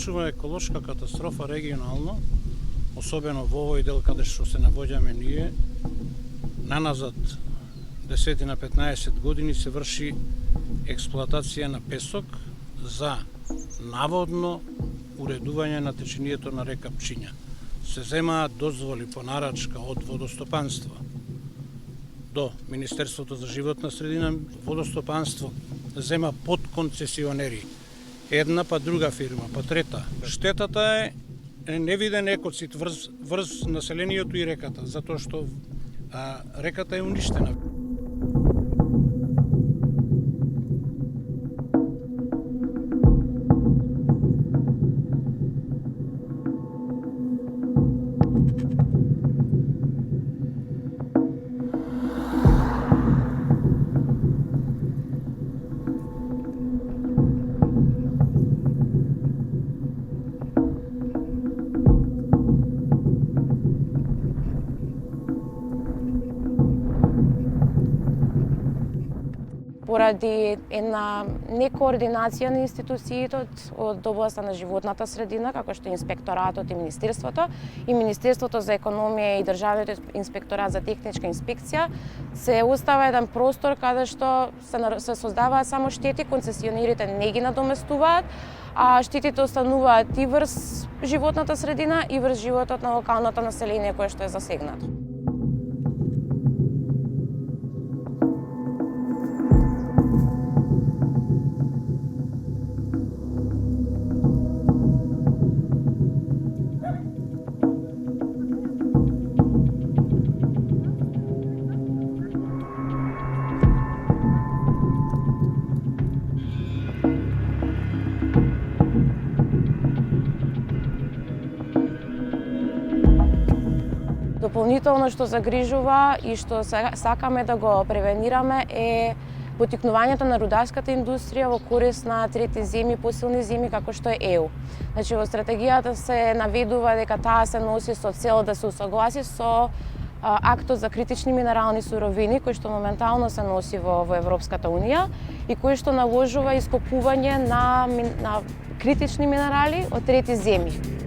случува еколошка катастрофа регионално, особено во овој дел каде што се наоѓаме ние, наназад 10 на 15 години се врши експлоатација на песок за наводно уредување на течението на река Пчиња. Се земаат дозволи по нарачка од водостопанство до Министерството за животна средина. Водостопанство зема подконцесионери. Една па друга фирма, па трета. Штетата е невиден екоцид врз населението и реката, затоа што реката е уништена. Поради една некоординација на институциите од областа на животната средина, како што е Инспекторатот и Министерството за економија и Државниот инспекторат за техничка инспекција, се остава еден простор каде што се создаваат само штети, концесионерите не ги надоместуваат, а штетите остануваат и врз животната средина и врз животот на локалното население кое што е засегнато. Дополнително што загрижува и што сакаме да го превенираме е поттикнувањето на рударската индустрија во корист на трети земји, посилни земји како што е ЕУ. Значи во стратегијата се наведува дека таа се носи со цел да се усогласи со актот за критични минерални суровини кој што моментално се носи во Европската унија и кој што наложува ископување на критични минерали од трети земји.